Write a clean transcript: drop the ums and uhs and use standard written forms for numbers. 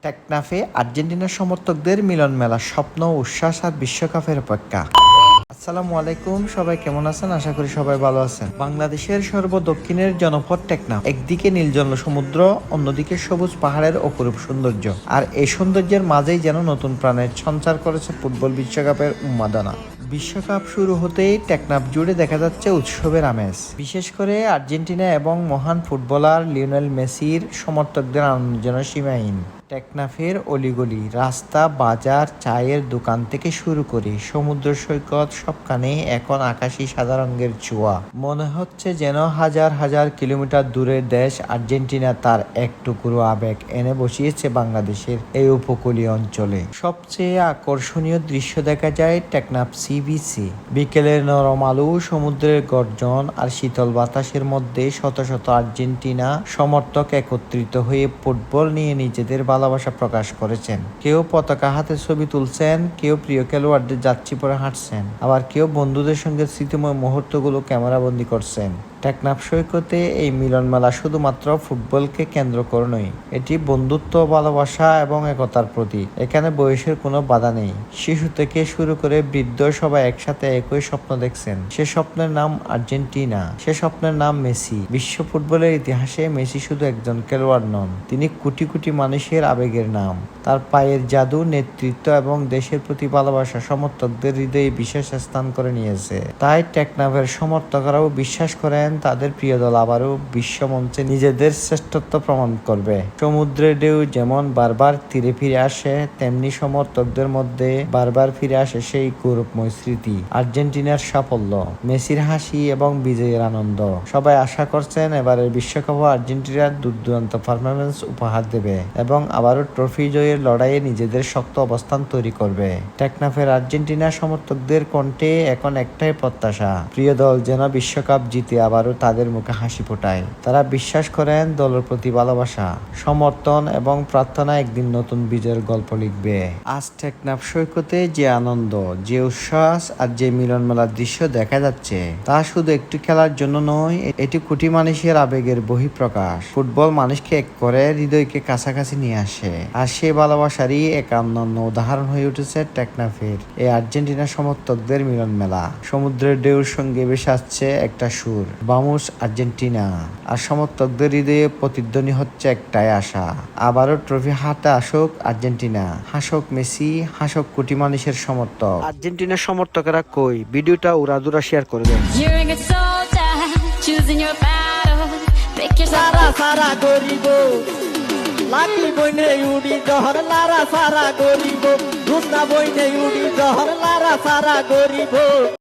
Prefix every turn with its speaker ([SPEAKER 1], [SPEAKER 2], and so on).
[SPEAKER 1] টেকনাফে আর্জেন্টিনার সমর্থকদের মিলন মেলা, স্বপ্ন, উচ্ছ্বাস আর বিশ্বকাপের অপেক্ষা। আসসালামু আলাইকুম, সবাই কেমন আছেন? আশা করি সবাই ভালো আছেন। বাংলাদেশের সর্বদক্ষিণের জনপদ টেকনাফ। একদিকে নীলজল সমুদ্র, অন্যদিকে সবুজ পাহাড়ের অপরূপ সৌন্দর্য। আর এই সৌন্দর্যের মাঝেই যেন নতুন প্রাণের সঞ্চার করেছে ফুটবল বিশ্বকাপের উন্মাদনা। বিশ্বকাপ শুরু হতেই টেকনাফ জুড়ে দেখা যাচ্ছে উৎসবের আমেজ। বিশেষ করে আর্জেন্টিনা এবং মহান ফুটবলার লিওনেল মেসির সমর্থকদের আনন্দ যেন সীমাহীন। টেকনাফের অলিগলি, রাস্তা, বাজার, চায়ের দোকান থেকে শুরু করে সমুদ্র সৈকত, সবখানেই এখন আকাশী সাদা রঙের ছোঁয়া। মনে হচ্ছে যেন হাজার হাজার কিলোমিটার দূরের দেশ আর্জেন্টিনা তার এক টুকরো আবেগ এনে বসিয়েছে বাংলাদেশের এই উপকূলীয় অঞ্চলে। সবচেয়ে আকর্ষণীয় দৃশ্য দেখা যায় টেকনাফ সি বিচে। বিকেলের নরম আলো, সমুদ্রের গর্জন আর শীতল বাতাসের মধ্যে শত শত আর্জেন্টিনা সমর্থক একত্রিত হয়ে ফুটবল নিয়ে নিজেদের ভালোবাসা প্রকাশ করেছেন। কেউ পতাকা হাতে ছবি তুলছেন, কেউ প্রিয় খেলোয়াড়দের যাচ্ছি পরে হাঁটছেন, আবার কেউ বন্ধুদের সঙ্গে স্মৃতিময় মুহূর্তগুলো ক্যামেরাবন্দি করছেন। টেকনাফ সৈকতে এই মিলন মেলা শুধুমাত্র ফুটবলকে কেন্দ্র করে নয়, এটি বন্ধুত্ব, ভালোবাসা এবং একতার প্রতীক। এখানে বয়সের কোনো বাধা নেই। শিশু থেকে শুরু করে বৃদ্ধ সবাই একসাথে একই স্বপ্ন দেখছেন। সে স্বপ্নের নাম আর্জেন্টিনা, সে স্বপ্নের নাম মেসি। বিশ্ব ফুটবলের ইতিহাসে মেসি শুধু একজন খেলোয়াড় নন, তিনি কোটি কোটি মানুষের আবেগের নাম। তার পায়ের জাদু, নেতৃত্ব এবং দেশের প্রতি ভালোবাসা সমর্থকদের হৃদয়ে বিশেষ স্থান করে নিয়েছে। তাই টেকনাফের সমর্থকরাও বিশ্বাস করেন তাদের প্রিয় দল আবারও বিশ্বমঞ্চে নিজেদের শ্রেষ্ঠত্ব প্রমাণ করবে। সমুদ্রের ঢেউ যেমন বারবার তীরে ফিরে আসে, তেমনি সমর্থকদের মধ্যে বারবার ফিরে আসে সেই গৌরবময় স্মৃতি, আর্জেন্টিনার সাফল্য, মেসির হাসি এবং বিজয়ের আনন্দ। সবাই আশা করছেন এবারের বিশ্বকাপে আর্জেন্টিনার দুর্দান্ত পারফরম্যান্স উপহার দেবে এবং আবারও ট্রফি জয়ের লড়াইয়ে নিজেদের শক্ত অবস্থান তৈরি করবে। টেকনাফের আর্জেন্টিনা সমর্থকদের কণ্ঠে এখন একটাই প্রত্যাশা, প্রিয় দল যেন বিশ্বকাপ জিতে আবারও তাদের মুখে হাসি ফোটায়। তারা বিশ্বাস করেন দলের প্রতি ভালোবাসা, সমর্থন এবং প্রার্থনা একদিন নতুন বিজয়ের গল্প লিখবে। আজ টেকনাফ সৈকতে যে আনন্দ, যে উচ্ছ্বাস আর যে মিলন মেলার দৃশ্য দেখা যাচ্ছে, তা শুধু একটু খেলার জন্য নয়, এটি কোটি মানুষের আবেগের বহিঃপ্রকাশ। ফুটবল মানুষকে এক করে, হৃদয়কে কাছাকাছি নিয়ে আসে, আর সেই ভালোবাসারই এক অনন্য উদাহরণ হয়ে উঠেছে টেকনাফের এই আর্জেন্টিনা সমর্থকদের মিলন মেলা। সমুদ্রের ঢেউর সঙ্গে ভেসে আসছে একটা সুর, বামুস আর্জেন্টিনা, আর সমর্থকদের হৃদয়ে প্রতিধ্বনি হচ্ছে একটাই আশা, আবারও ট্রফি হাতে আসুক আর্জেন্টিনা, হাসুক মেসি, হাসুক কোটি মানুষের সমর্থক। আর্জেন্টিনার সমর্থকেরা কই? ভিডিওটা উড়াদুরা শেয়ার করে দেন।
[SPEAKER 2] সারা সারা গরিব লাকি বইনে উড়ি জহর লারা সারা গরিব, দুসনা বইনে উড়ি জহর লারা সারা গরিব।